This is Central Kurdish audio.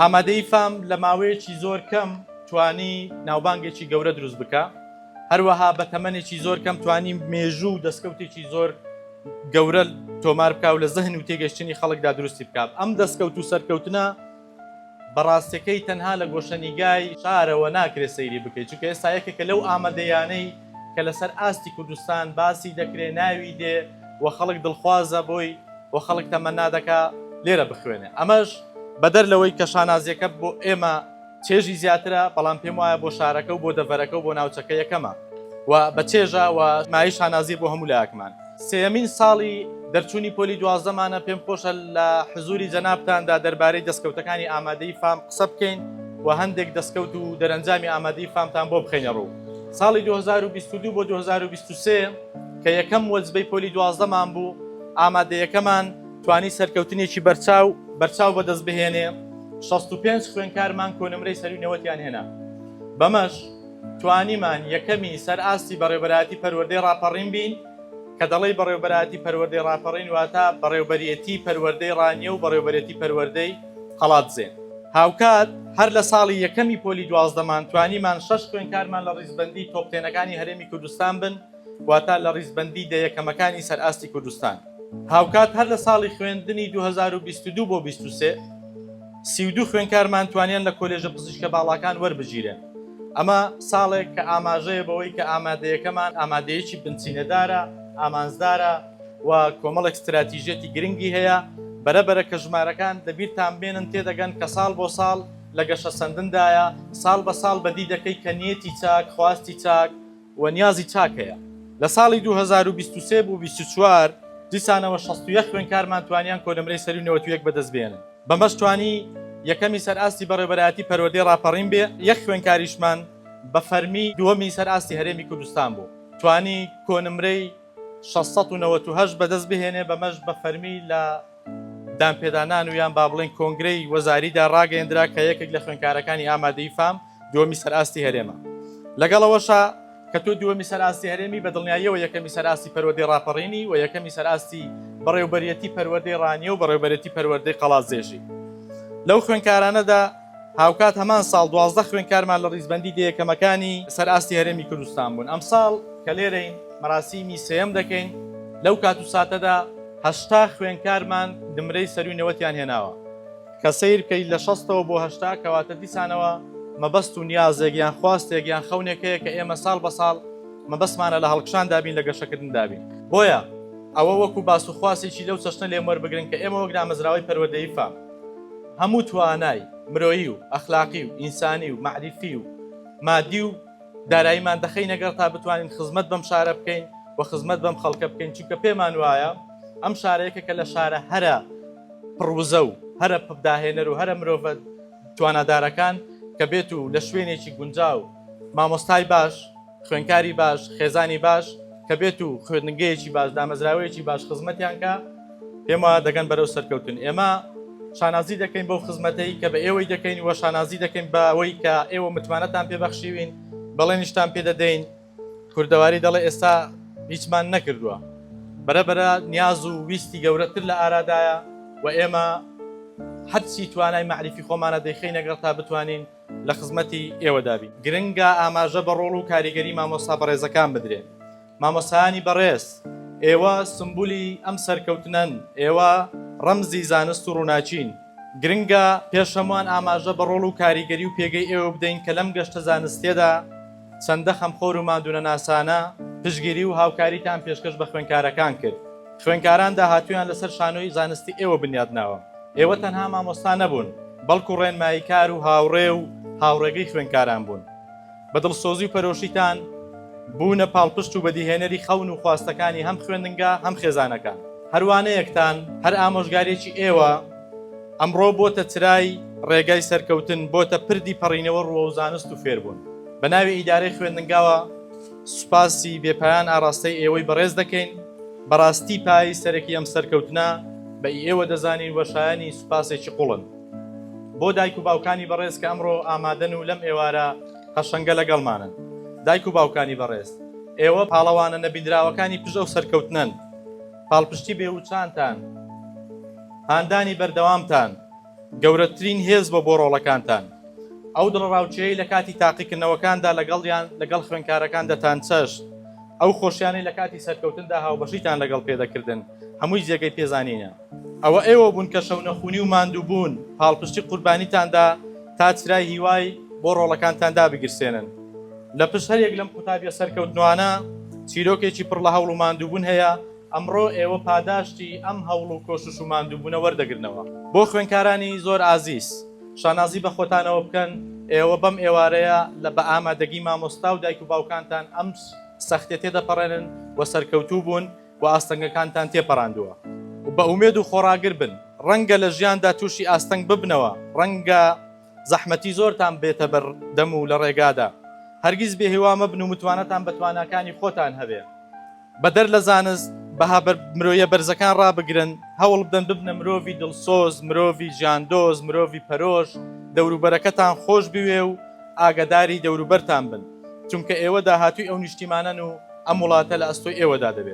ئامادەی فام لە ماوەیەکی زۆر کەم توانی ناوبانگێکی گەورە دروست بکە، هەروەها بە تەمەنێکی زۆر کەم توانی مێژوو و دەستکەوتێکی زۆر گەورە تۆمار بکە و لە زەهن و تێگەشتنی خەڵکدا دروستی بکات. ئەم دەستکەوت و سەرکەوتنە بەڕاستیەکەی تەنها لە گۆشەنیگای شارەوە ناکرێت سەیری بکەیت، چونکە ئێستا یەکێکە لەو ئامادەیانەی کە لەسەر ئاستی کوردستان باسی دەکرێت، ناوی دێ و خەڵک دڵخوازە بۆی و خەڵک تەمەنا دەکا لێرە بخوێنێ. ئەمەش بەدەر لەوەی کە شانازیەکە بۆ ئێمە چێژی زیاترە، بەڵام پێم وایە بۆ شارەکە و بۆ دەڤەرەکە و بۆ ناوچەکە یەکەمە و بە چێژە و مای شانازی بۆ هەموو لایەکمان. سێمین ساڵی دەرچوونی پۆلی 12مانە پێم خۆشە لە حزوری جەنابتاندا دەربارەی دەستکەوتەکانی ئامادەی فام قسە بکەین و هەندێک دەستکەوت و دەرەنجامی ئامادەی فامتان بۆ بخەینە ڕوو. ساڵی 2022 بۆ 2023 کە یەکەم وەجبەی پۆلی 12مان بوو، ئامادەیەکەمان توانی سەرکەوتنێکی بەرچاو بەدەست بهێنێ. 65 خوێنکارمان کۆنمرەی سەرونەوەتیان هێنا. بەمەش توانیمان یەکەمی سەر ئاستی بەڕێوەبەرایەتی پەروەردەی ڕاپەڕین بین کە دەڵێی بەڕێوەبەرایەتی پەروەردەی ڕاپەڕین واتە بەڕێوەبەرێتی پەروەردەی ڕانیە و بەڕێوەبەرێتی پەروەردەی قەڵاتزێن. هاوکات هەر لە ساڵی یەکەمی پۆلی 12مان توانیمان 6 خوێنکارمان لە ڕیزبەندی تۆپتێنەکانی هەرێمی کوردستان بن، واتە لە ڕیزبەندی دەیەکەمەکانی سەر ئاستی کوردستان. هاوکات هەر لە ساڵی خوێندنی 2022 بۆ 23 32 خوێنکارمان توانیان لە کۆلێژە پزیشکە باڵاکان وەربگیرێن. ئەمە ساڵێک کە ئاماژەیە بەوەی کە ئامادەیەکەمان ئامادەیەکی بنچینەدارە، ئامانزدارە و کۆمەڵ استراتیژێتی گرنگی هەیە. بەرەبەرە کە ژمارەکان دەبیرتان بێنن تێدەگەن کە ساڵ بۆ ساڵ لە گەشە سەندندایە، ساڵ بە ساڵ بەدی دەکەی کە نیەتی چاک، خواستی چاک و نیازی چاک هەیە. لە ساڵی 2023 بوو 24 دیسانەوە 61 خوێنکارمان توانیان کۆنمرەی سەرونەوەتیەک بەدەست بێنن. بەمەش توانی یەکەمی سەر ئاستی بەڕێوەبەرایەتی پەروەردەی ڕاپەڕین بێ. یەک خوێنکاریشمان بە فەرمی دووەمی سەر ئاستی هەرێمی کوردستان بوو، توانی کۆنمرەی 698 بەدەست بهێنێ. بەمەش بە فەرمی لە دامپێدانان و یان با بڵێن کۆنگرەی وەزاریدا ڕاگەیەندرا کە یەکێک لە خوێنکارەکانی ئامادەی فام دووەمی سەر ئاستی هەرێمە. لەگەڵەوەشە کە تۆ دووەمی سەر ئاستی هەرێمی بە دڵنیاییەوە یەکەمی سەر ئاستی پەروەردەی ڕاپەڕینی و یەکەمی سەر ئاستی بەڕێوەبەرێتی پەروەردەی ڕانیە و بەڕێوەبەرێتی پەروەردەی قەڵاتزێژی. لەو خوێنکارانەدا هاوکات هەمان ساڵ 12 خوێنکارمان لە ڕیزبەندی دەیەکەمەکانی سەر ئاستی هەرێمی کوردستان بوون. ئەم ساڵ کە لێرەین مەراسیمی سێەم دەکەین، لەو کات و ساتەدا 80 خوێنکارمان نمرەی سەرونەوەتیان هێناوە کە سیر بکەیت لە 60ەوە بۆ 80 کەواتە دیسانەوە مەبەست و نیازێک یان خواستێک یان خەونێکەیە کە ئێمە ساڵ بە ساڵ مەبەستمانە لە هەڵکشان دابین، لە گەشەکردن دابین. بۆیە ئەوە وەکو باس و خواسێکی لەو چەشنە لێم وەربگرن کە ئێمە وەک دامەزراوەی پەروەردەی فام هەموو توانای مرۆیی و ئەخلاقی و ئینسانی و معریفی و مادی و داراییمان دەخەی نەگەر تا بتوانین خزمەت بەم شارە بکەین و خزمەت بەم خەڵکە بکەین، چونکە پێمان وایە ئەم شارەیەکە کە لە شارە هەرە پڕوزە و هەرە پداهێنەر و هەرە مرۆڤ توانادارەکان کە بێت و لە شوێنێکی گونجاو مامۆستای باش، خوێنکاری باش، خێزانی باش کە بێت و خوێندنگەیەکی باش، دامەزراوەیەکی باش خزمەتیان کە ئێمە دەگەن بەرەو سەرکەوتن. ئێمە شانازی دەکەین بەو خزمەتەی کە بە ئێوەی دەکەین وە شانازی دەکەین بە ئەوەی کە ئێوە متمانەتان پێبەخشیوین، بەڵێنیشتان پێدەدەین. کوردەواری دەڵێ ئێستا هیچمان نەکردووە، بەرەبەرە نیاز و ویستی گەورەتر لە ئارادایە و ئێمە هەرچی توانای معریفی خۆمانە دەیخەین نەگەڵ تا بتوانین لە خزمەتی ئێوە دابین. گرنگە ئاماژە بە ڕۆڵ و کاریگەری مامۆستا بەڕێزەکان بدرێن. مامۆستایانی بەڕێز، ئێوە سمبولی ئەم سەرکەوتنەن، ئێوە ڕەمزی زانست و ڕووناچین. گرنگە پێشەموان ئاماژە بە ڕۆڵ و کاریگەری و پێگەی ئێوە بدەین کە لەم گەشتە زانستیەدا چەندە خەمخۆر و مادونە ناسانە پشگیری و هاوکاریتان پێشکەش بە خوێنکارەکان کرد. خوێنکاران داهاتویان لەسەر شانۆی زانستی ئێوە بنیادناوە. ئێوە تەنها مامۆستا نەبوون، بەڵکو ڕێنماییکار و هاوڕێ و هاوڕێگەی خوێنکاران بوون. بە دڵسۆزی و پەرۆشیتان بوونە پاڵپشت و بەدیهێنەری خەون و خواستەکانی هەم خوێندنگە هەم خێزانەکان. هەروانەیەکتان هەر ئامۆژگارێکی ئێوە ئەمڕۆ بۆتە چرای ڕێگای سەرکەوتن، بۆتە پردی پەڕینەوە ڕووە و زانست و فێربوون. بە ناوی ئیدارەی خوێندنگاوە سوپاسی بێپایان ئاراستەی ئێوەی بەڕێز دەکەین. بەڕاستی پای سەرەکی ئەم سەرکەوتنە بە ئێوە دەزانین وەشایانی سوپاسێکی قوڵن. بۆ دایک و باوکانی بەڕێز کە ئەمڕۆ ئامادەن و لەم ئێوارە قەشەنگە لەگەڵمانن. دایک و باوکانی بەڕێز، ئێوە پاڵەوانە نەبیندراوەکانی پژە و سەرکەوتنن. پاڵپشتی بێوچانتان، هاندانی بەردەوامتان گەورەترین هێز بۆ ڕۆڵەکانتان. ئەو دڵڕاوچەیە لە کاتی تاقیکردنەوەکاندا لەگەڵ خوێندکارەکان دەتان چەشت، ئەو خۆشیانەی لە کاتی سەرکەوتندا هاوبەشیتان لەگەڵ پێدەکردن هەمووی جێگەی پێزانینە. ئەوە ئێوە بوون کە شەو نەخوونی و ماندوو بوون پاڵپشتی قوربانیتاندا تا چرای هیوای بۆ ڕۆڵەکانتاندا بگرسێنن. لە پشت هەرێک لەم قوتابیە سەرکەوتنوانە چیرۆکێکی پڕ لە هەوڵ و ماندووبوون هەیە. ئەمڕۆ ئێوە پاداشتی ئەم هەوڵ و کۆشش و ماندووبوونە وەردەگرنەوە. بۆ خوێندکارانی زۆر ئازیز، شانازی بە خۆتانەوە بکەن. ئێوە بەم ئێوارەیە بە ئامادەگی مامۆستا و دایک و باوکانتان ئەم سەختێ تێدەپەڕێنن و سەرکەوتوو بوون و ئاستەنگەکانتان تێپەڕاندووە و بە ئومێد و خۆڕاگر بن. ڕەنگە لە ژیاندا تووشی ئاستەنگ ببنەوە، ڕەنگە زەحمەتی زۆرتان بێتە بەردەم و لە ڕێگادا. هەرگیز بێهێوا مەبن و متوانەتان بە تواناکانی خۆتان هەبێ. بەدەر لە زانست بەها مرۆیە بەرزەکان ڕابگرن، هەوڵ بدەن ببنە مرۆڤی دڵسۆز، مرۆڤی ژیاندۆز، مرۆڤی پەرۆش، دەوروبەرەکەتان خۆش بوێ و ئاگداری دەوروبەرتان بن، چونکە ئێوە داهاتووی ئەو نیشتیمانەن و ئەم وڵاتە لە ئەستۆی ئێوەدا دەبێت.